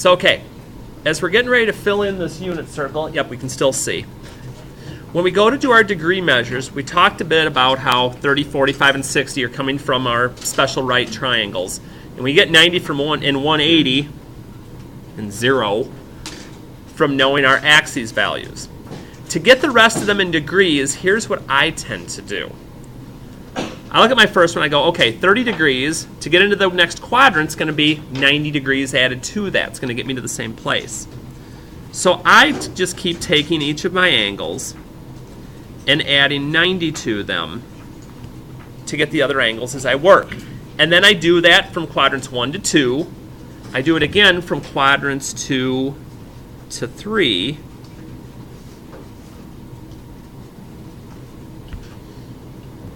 So, okay, as we're getting ready to fill in this unit circle, yep, we can still see. When we go to do our degree measures, we talked a bit about how 30, 45, and 60 are coming from our special right triangles. And we get 90 from 1 and 180 and 0 from knowing our axes values. To get the rest of them in degrees, here's what I tend to do. I look at my first one, I go, okay, 30 degrees. To get into the next quadrant, it's going to be 90 degrees added to that. It's going to get me to the same place. So I just keep taking each of my angles and adding 90 to them to get the other angles as I work. And then I do that from quadrants 1 to 2. I do it again from quadrants 2 to 3.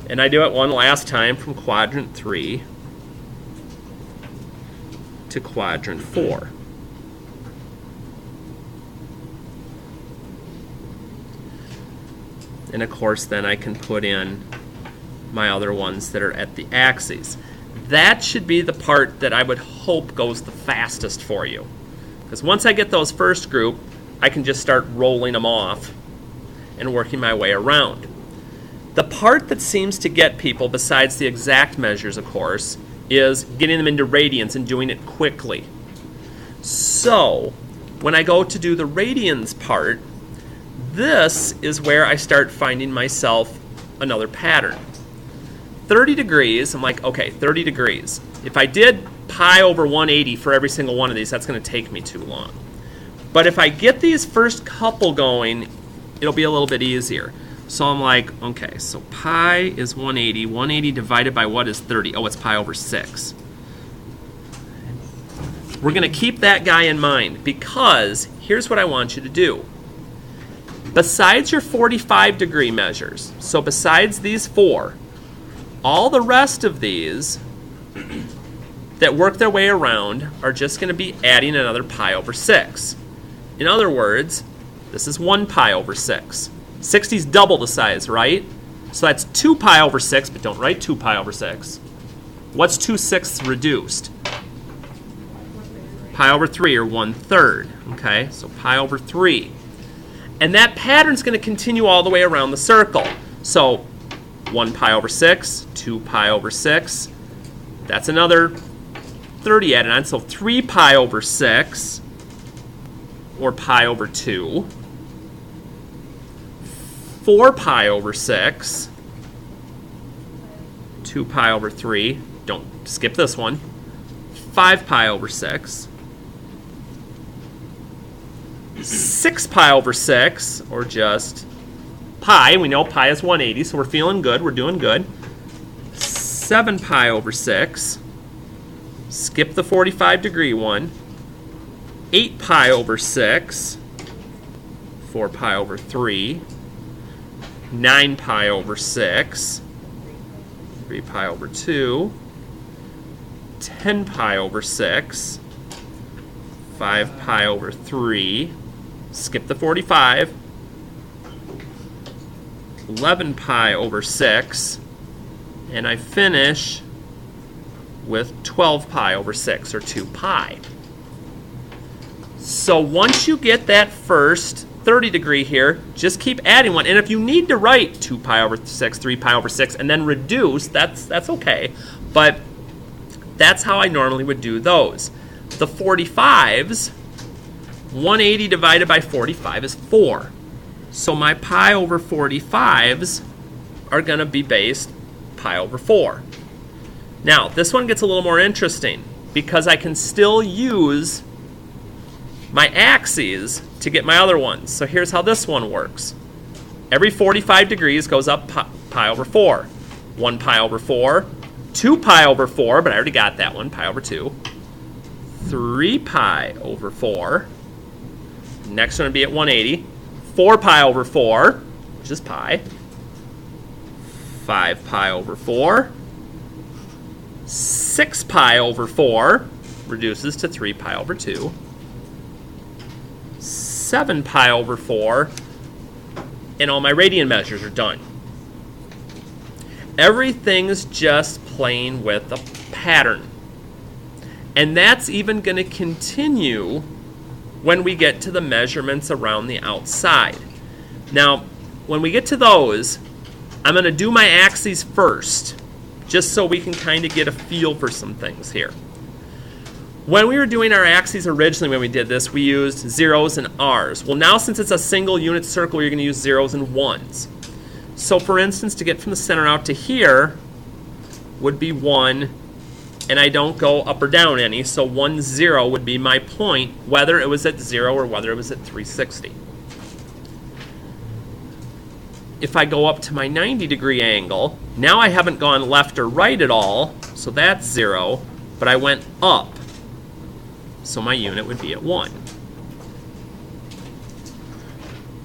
And I do it one last time from quadrant 3 to quadrant 4. And of course, then I can put in my other ones that are at the axes. That should be the part that I would hope goes the fastest for you. Because once I get those first group, I can just start rolling them off and working my way around. The part that seems to get people, besides the exact measures, of course, is getting them into radians and doing it quickly. So, when I go to do the radians part, this is where I start finding myself another pattern. 30 degrees, I'm like, okay, 30 degrees. If I did pi over 180 for every single one of these, that's going to take me too long. But if I get these first couple going, it'll be a little bit easier. So I'm like, okay, so pi is 180. 180 divided by what is 30? Oh, it's pi over 6. We're going to keep that guy in mind because here's what I want you to do. Besides your 45 degree measures, so besides these 4, all the rest of these that work their way around are just going to be adding another pi over 6. In other words, this is 1 pi over 6. 60 is double the size, right? So that's 2 pi over 6, but don't write 2 pi over 6. What's 2/6 reduced? Pi over 3, or 1/3. Okay, so pi over 3. And that pattern's going to continue all the way around the circle. So 1 pi over 6, 2 pi over 6. That's another 30 added on. So 3 pi over 6, or pi over 2. 4 pi over 6, 2 pi over 3, don't skip this one, 5 pi over 6, 6 pi over 6, or just pi, we know pi is 180, so we're feeling good, we're doing good, 7 pi over 6, skip the 45 degree one, 8 pi over 6, 4 pi over 3, 9 pi over 6, 3 pi over 2, 10 pi over 6, 5 pi over 3, skip the 45, 11 pi over 6, and I finish with 12 pi over 6, or 2 pi. So once you get that first 30 degree here, just keep adding one. And if you need to write 2 pi over 6, 3 pi over 6, and then reduce, that's okay. But that's how I normally would do those. The 45s, 180 divided by 45 is 4. So my pi over 45s are going to be based pi over 4. Now, this one gets a little more interesting because I can still use my axes to get my other ones. So here's how this one works. Every 45 degrees goes up pi over 4. 1 pi over 4, 2 pi over 4, but I already got that one, pi over 2. 3 pi over 4. Next one would be at 180. 4 pi over 4, which is pi. 5 pi over 4. 6 pi over 4 reduces to 3 pi over 2. 7 pi over 4, and all my radian measures are done. Everything's just playing with a pattern. And that's even going to continue when we get to the measurements around the outside. Now, when we get to those, I'm going to do my axes first, just so we can kind of get a feel for some things here. When we were doing our axes originally when we did this, we used zeros and r's. Well, now since it's a single unit circle, you're going to use zeros and ones. So for instance, to get from the center out to here would be 1, and I don't go up or down any, so 1, 0 would be my point, whether it was at 0 or whether it was at 360. If I go up to my 90-degree angle, now I haven't gone left or right at all, so that's 0, but I went up, so my unit would be at 1.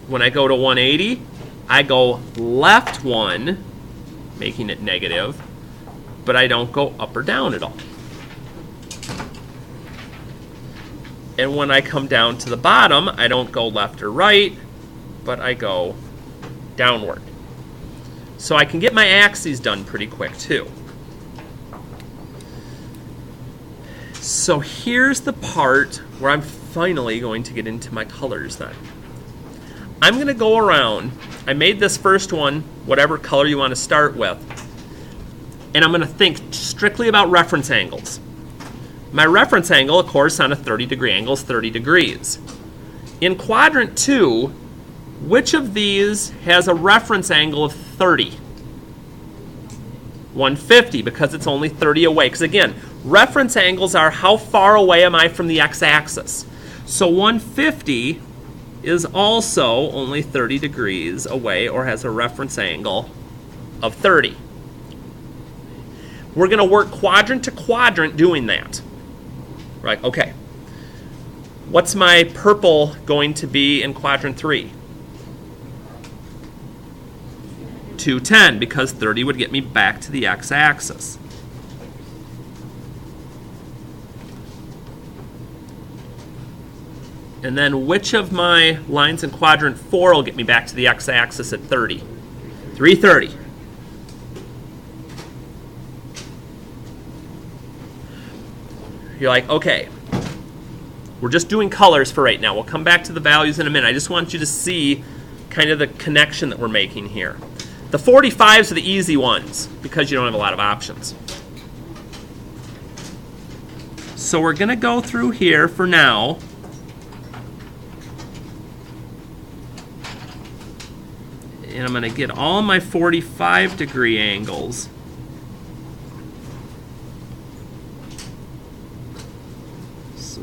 When I go to 180, I go left 1, making it negative, but I don't go up or down at all. And when I come down to the bottom, I don't go left or right, but I go downward. So I can get my axes done pretty quick too. So here's the part where I'm finally going to get into my colors then. I'm going to go around. I made this first one, whatever color you want to start with, and I'm going to think strictly about reference angles. My reference angle, of course, on a 30-degree angle is 30 degrees. In quadrant 2, which of these has a reference angle of 30? 150, because it's only 30 away. Because again, reference angles are how far away am I from the x-axis. So 150 is also only 30 degrees away, or has a reference angle of 30. We're going to work quadrant to quadrant doing that. Right, okay. What's my purple going to be in quadrant 3? 210, because 30 would get me back to the x-axis. And then which of my lines in quadrant 4 will get me back to the x-axis at 30? 330. You're like, okay, we're just doing colors for right now. We'll come back to the values in a minute. I just want you to see kind of the connection that we're making here. The 45s are the easy ones because you don't have a lot of options. So we're going to go through here for now. And I'm going to get all my 45-degree angles.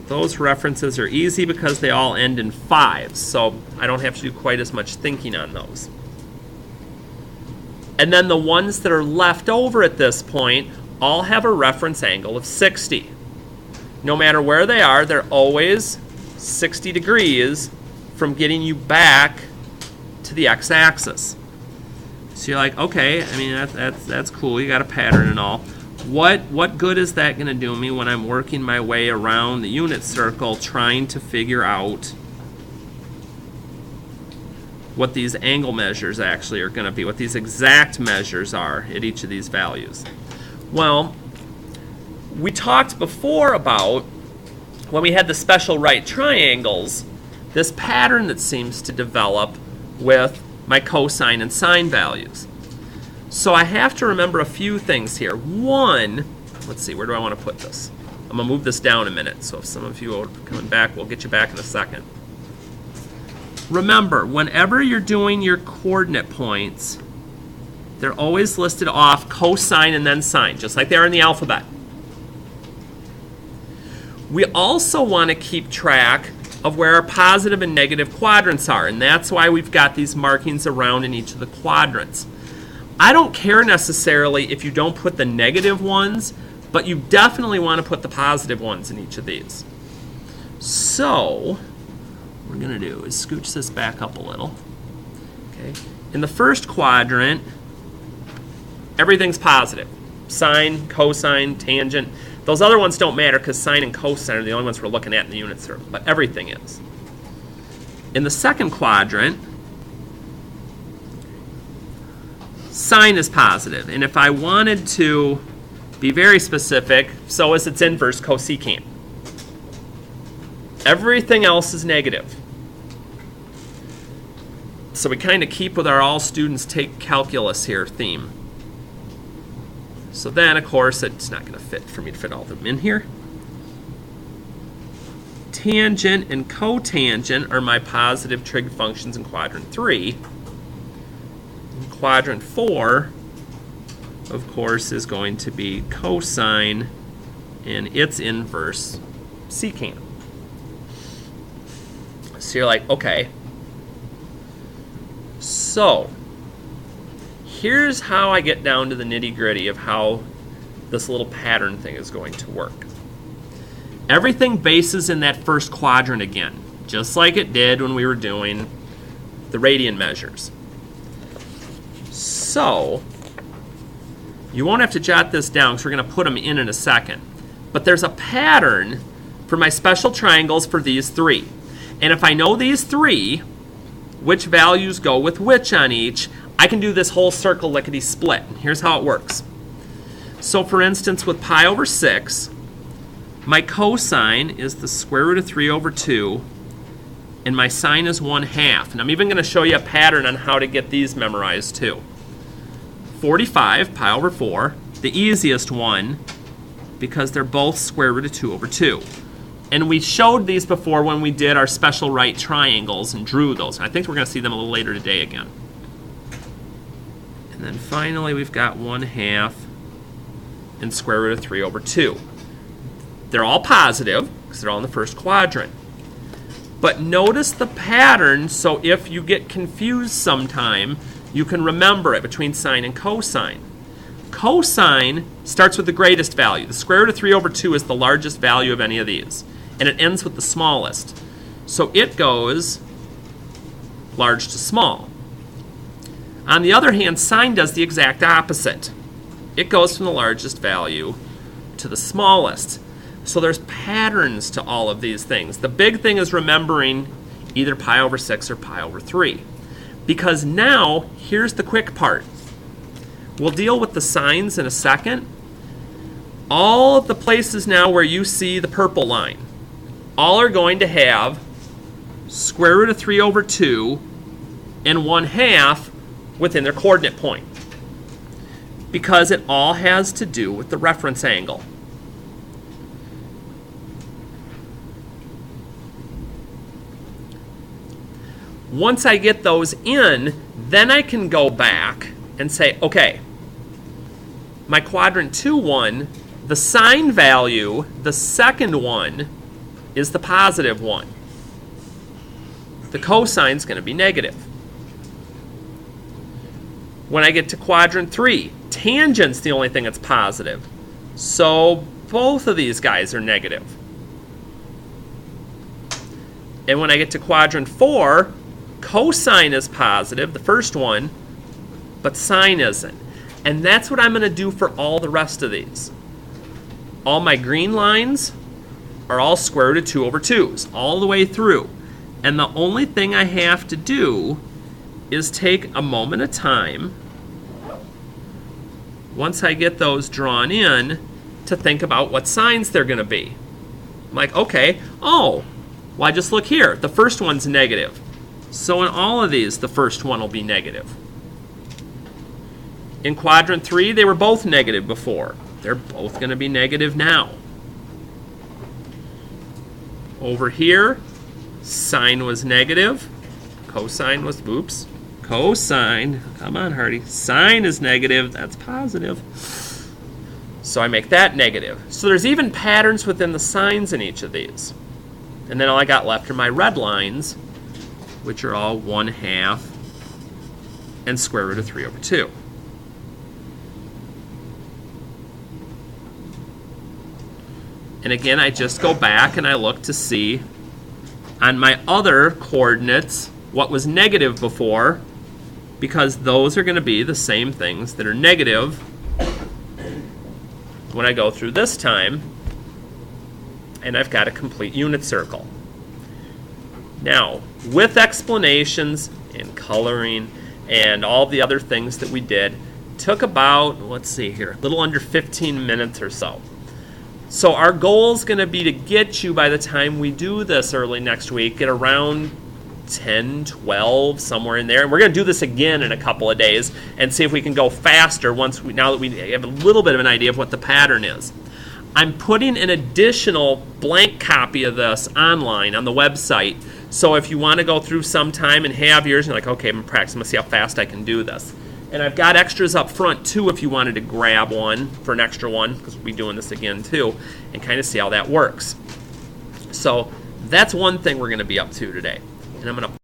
Those references are easy because they all end in 5s, so I don't have to do quite as much thinking on those. And then the ones that are left over at this point all have a reference angle of 60. No matter where they are, they're always 60 degrees from getting you back to the x-axis. So you're like, okay, I mean, that's cool. You got a pattern and all. What good is that going to do me when I'm working my way around the unit circle trying to figure out what these angle measures actually are going to be, what these exact measures are at each of these values? Well, we talked before about, when we had the special right triangles, this pattern that seems to develop with my cosine and sine values. So I have to remember a few things here. One, let's see, where do I want to put this? I'm going to move this down a minute, so if some of you are coming back, we'll get you back in a second. Remember, whenever you're doing your coordinate points, they're always listed off cosine and then sine, just like they are in the alphabet. We also want to keep track of where our positive and negative quadrants are, and that's why we've got these markings around in each of the quadrants. I don't care necessarily if you don't put the negative ones, but you definitely want to put the positive ones in each of these. So what we're going to do is scooch this back up a little. Okay. In the first quadrant, everything's positive. Sine, cosine, tangent. Those other ones don't matter because sine and cosine are the only ones we're looking at in the unit circle, but everything is. In the second quadrant, sine is positive, and if I wanted to be very specific, so is its inverse, cosecant. Everything else is negative. So we kind of keep with our all students take calculus here theme. So then, of course, it's not going to fit for me to fit all of them in here. Tangent and cotangent are my positive trig functions in quadrant 3. In quadrant 4, of course, is going to be cosine and its inverse secant. So you're like, okay. So here's how I get down to the nitty-gritty of how this little pattern thing is going to work. Everything bases in that first quadrant again, just like it did when we were doing the radian measures. So you won't have to jot this down because we're going to put them in a second. But there's a pattern for my special triangles for these three. And if I know these three, which values go with which on each, I can do this whole circle lickety-split. Here's how it works. So for instance, with pi over 6, my cosine is the square root of 3 over 2, and my sine is 1/2. And I'm even going to show you a pattern on how to get these memorized too. 45, pi over 4, the easiest one, because they're both square root of 2 over 2. And we showed these before when we did our special right triangles and drew those. I think we're going to see them a little later today again. And then finally we've got 1/2 and square root of 3 over 2. They're all positive because they're all in the first quadrant. But notice the pattern, so if you get confused sometime, you can remember it between sine and cosine. Cosine starts with the greatest value. The square root of 3 over 2 is the largest value of any of these. And it ends with the smallest. So it goes large to small. On the other hand, sine does the exact opposite. It goes from the largest value to the smallest. So there's patterns to all of these things. The big thing is remembering either pi over 6 or pi over 3. Because now, here's the quick part. We'll deal with the signs in a second. All of the places now where you see the purple line, all are going to have square root of 3 over 2 and 1/2 within their coordinate point. Because it all has to do with the reference angle. Once I get those in, then I can go back and say, okay, my quadrant 2 one, the sine value, the second one, is the positive one. The cosine is going to be negative. When I get to quadrant 3, tangent's the only thing that's positive. So both of these guys are negative. And when I get to quadrant 4, cosine is positive, the first one, but sine isn't. And that's what I'm going to do for all the rest of these. All my green lines are all square root of 2 over 2s, all the way through. And the only thing I have to do is take a moment of time, once I get those drawn in, to think about what signs they're going to be. I'm like, okay, well, I just look here. The first one's negative. So in all of these, the first one will be negative. In quadrant 3, they were both negative before. They're both going to be negative now. Over here, sine was negative. Cosine was, cosine, come on, Harty. Sine is negative, that's positive. So I make that negative. So there's even patterns within the signs in each of these. And then all I got left are my red lines, which are all 1/2 and square root of 3 over 2. And again, I just go back and I look to see on my other coordinates what was negative before, because those are going to be the same things that are negative when I go through this time, and I've got a complete unit circle. Now, with explanations and coloring and all the other things that we did, took about, let's see here, a little under 15 minutes or so. So our goal is going to be to get you, by the time we do this early next week, at around 10, 12, somewhere in there. And we're going to do this again in a couple of days and see if we can go faster now that we have a little bit of an idea of what the pattern is. I'm putting an additional blank copy of this online on the website. So if you want to go through sometime and have yours, and you're like, okay, I'm practicing, I'm going to see how fast I can do this. And I've got extras up front, too, if you wanted to grab one for an extra one, because we'll be doing this again, too, and kind of see how that works. So that's one thing we're going to be up to today. And I'm going to